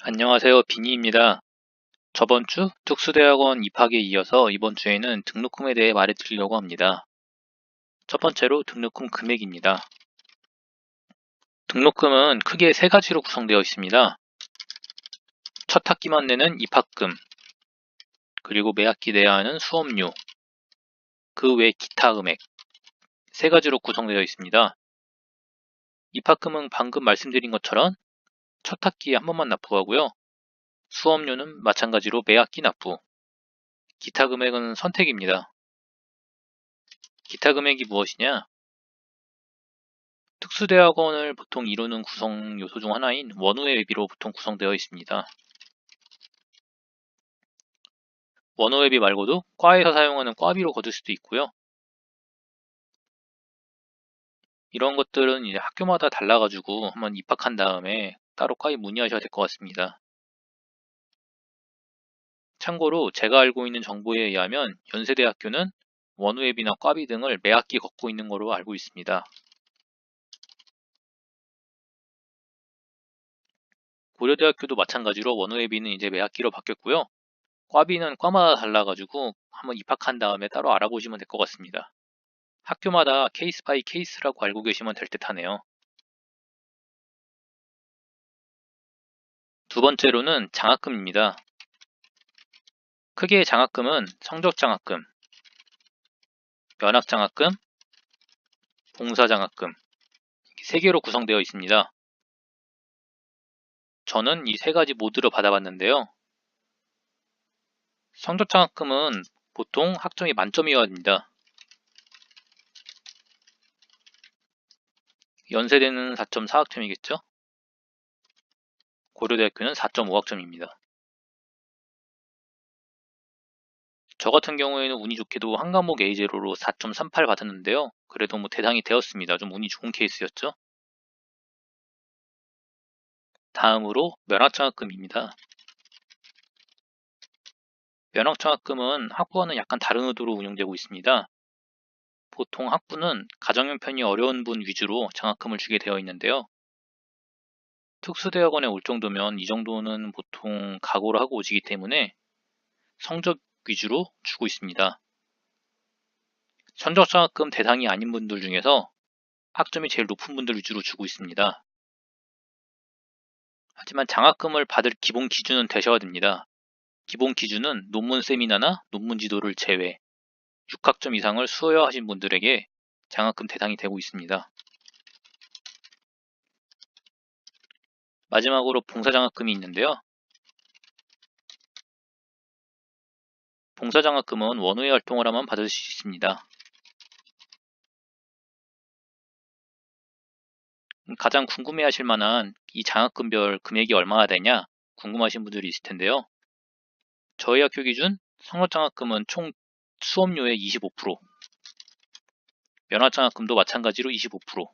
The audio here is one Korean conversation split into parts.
안녕하세요. 비니입니다. 저번 주 특수대학원 입학에 이어서 이번 주에는 등록금에 대해 말해드리려고 합니다. 첫 번째로 등록금 금액입니다. 등록금은 크게 세 가지로 구성되어 있습니다. 첫 학기만 내는 입학금, 그리고 매 학기 내야 하는 수업료, 그 외 기타 금액, 세 가지로 구성되어 있습니다. 입학금은 방금 말씀드린 것처럼 첫 학기에 한 번만 납부하고요. 수업료는 마찬가지로 매 학기 납부, 기타 금액은 선택입니다. 기타 금액이 무엇이냐? 특수대학원을 보통 이루는 구성 요소 중 하나인 원우회 회비로 보통 구성되어 있습니다. 원우 회비 말고도 과에서 사용하는 과비로 거둘 수도 있고요. 이런 것들은 이제 학교마다 달라가지고 한번 입학한 다음에 따로 과에 문의하셔야 될 것 같습니다. 참고로 제가 알고 있는 정보에 의하면 연세대학교는 원우 회비나 과비 등을 매 학기 걷고 있는 것으로 알고 있습니다. 고려대학교도 마찬가지로 원우 회비는 이제 매 학기로 바뀌었고요. 과비는 과마다 달라가지고 한번 입학한 다음에 따로 알아보시면 될 것 같습니다. 학교마다 케이스 바이 케이스라고 알고 계시면 될 듯 하네요. 두 번째로는 장학금입니다. 크게 장학금은 성적장학금, 면학장학금, 봉사장학금 세 개로 구성되어 있습니다. 저는 이 세 가지 모두를 받아봤는데요. 성적장학금은 보통 학점이 만점이어야 합니다. 연세대는 4.4학점이겠죠? 고려대학교는 4.5학점입니다. 저 같은 경우에는 운이 좋게도 한 과목 A0로 4.38 받았는데요. 그래도 뭐 대상이 되었습니다. 좀 운이 좋은 케이스였죠. 다음으로 면학장학금입니다. 면학장학금은 학부와는 약간 다른 의도로 운영되고 있습니다. 보통 학부는 가정 형편이 어려운 분 위주로 장학금을 주게 되어 있는데요. 특수대학원에 올 정도면 이 정도는 보통 각오를 하고 오시기 때문에 성적 위주로 주고 있습니다. 성적장학금 대상이 아닌 분들 중에서 학점이 제일 높은 분들 위주로 주고 있습니다. 하지만 장학금을 받을 기본 기준은 되셔야 됩니다. 기본 기준은 논문 세미나나 논문 지도를 제외 6학점 이상을 수여하신 분들에게 장학금 대상이 되고 있습니다. 마지막으로 봉사장학금이 있는데요. 봉사장학금은 원우회 활동을 하면 받을 수 있습니다. 가장 궁금해하실 만한 이 장학금별 금액이 얼마나 되냐 궁금하신 분들이 있을 텐데요. 저희 학교 기준 성적장학금은 총 수업료의 25%, 면학장학금도 마찬가지로 25%,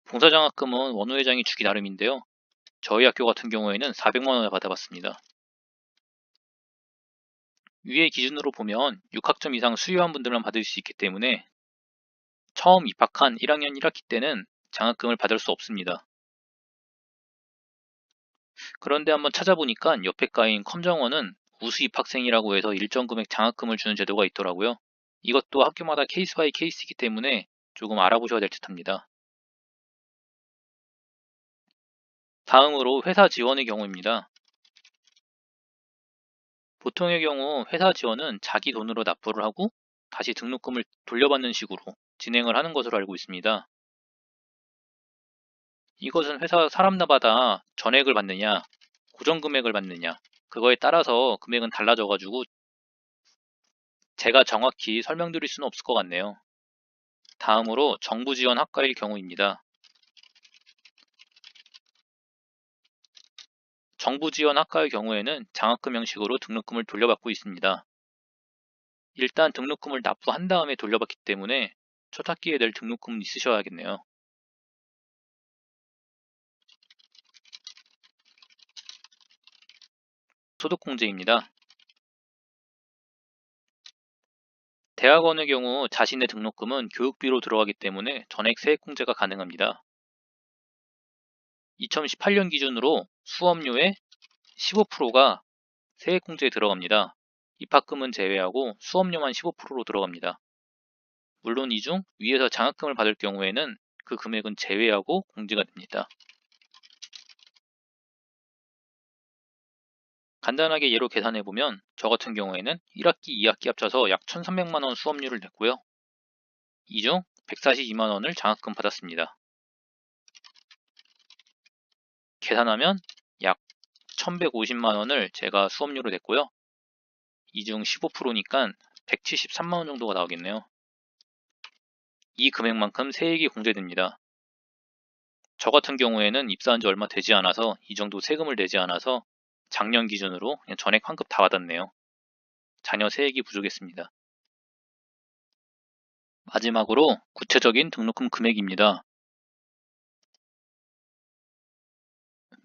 봉사장학금은 원우회장이 주기 나름인데요. 저희 학교 같은 경우에는 400만 원을 받아봤습니다. 위의 기준으로 보면 6학점 이상 수료한 분들만 받을 수 있기 때문에 처음 입학한 1학년 1학기 때는 장학금을 받을 수 없습니다. 그런데 한번 찾아보니까 옆에 과인 컴정원은 우수 입학생이라고 해서 일정 금액 장학금을 주는 제도가 있더라고요. 이것도 학교마다 케이스 바이 케이스이기 때문에 조금 알아보셔야 될 듯합니다. 다음으로 회사 지원의 경우입니다. 보통의 경우 회사 지원은 자기 돈으로 납부를 하고 다시 등록금을 돌려받는 식으로 진행을 하는 것으로 알고 있습니다. 이것은 회사 사람마다 전액을 받느냐, 고정금액을 받느냐, 그거에 따라서 금액은 달라져가지고 제가 정확히 설명드릴 수는 없을 것 같네요. 다음으로 정부 지원 학과일 경우입니다. 정부 지원 학과의 경우에는 장학금 형식으로 등록금을 돌려받고 있습니다. 일단 등록금을 납부한 다음에 돌려받기 때문에 첫 학기에 낼 등록금은 있으셔야겠네요. 소득공제입니다. 대학원의 경우 자신의 등록금은 교육비로 들어가기 때문에 전액 세액공제가 가능합니다. 2018년 기준으로 수업료의 15%가 세액공제에 들어갑니다. 입학금은 제외하고 수업료만 15%로 들어갑니다. 물론 이 중 위에서 장학금을 받을 경우에는 그 금액은 제외하고 공제가 됩니다. 간단하게 예로 계산해보면 저 같은 경우에는 1학기, 2학기 합쳐서 약 1,300만원 수업료를 냈고요. 이 중 142만원을 장학금 받았습니다. 계산하면 약 1,150만원을 제가 수업료로 냈고요. 이 중 15%니까 173만원 정도가 나오겠네요. 이 금액만큼 세액이 공제됩니다. 저 같은 경우에는 입사한 지 얼마 되지 않아서 이 정도 세금을 내지 않아서 작년 기준으로 그냥 전액 환급 다 받았네요. 자녀 세액이 부족했습니다. 마지막으로 구체적인 등록금 금액입니다.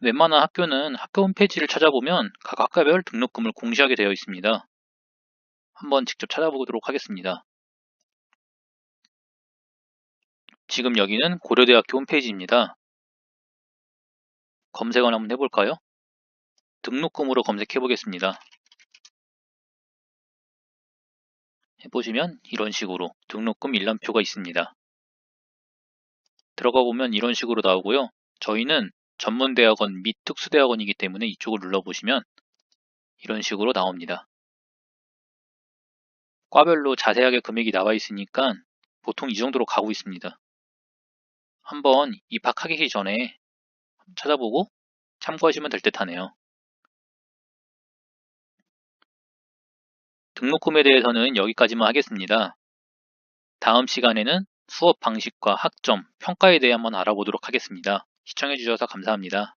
웬만한 학교는 학교 홈페이지를 찾아보면 각 학과별 등록금을 공시하게 되어 있습니다. 한번 직접 찾아보도록 하겠습니다. 지금 여기는 고려대학교 홈페이지입니다. 검색을 한번 해볼까요? 등록금으로 검색해 보겠습니다. 해보시면 이런 식으로 등록금 일람표가 있습니다. 들어가 보면 이런 식으로 나오고요. 저희는 전문대학원 및 특수대학원이기 때문에 이쪽을 눌러보시면 이런 식으로 나옵니다. 과별로 자세하게 금액이 나와 있으니까 보통 이 정도로 가고 있습니다. 한번 입학하기 전에 찾아보고 참고하시면 될 듯 하네요. 등록금에 대해서는 여기까지만 하겠습니다. 다음 시간에는 수업 방식과 학점, 평가에 대해 한번 알아보도록 하겠습니다. 시청해주셔서 감사합니다.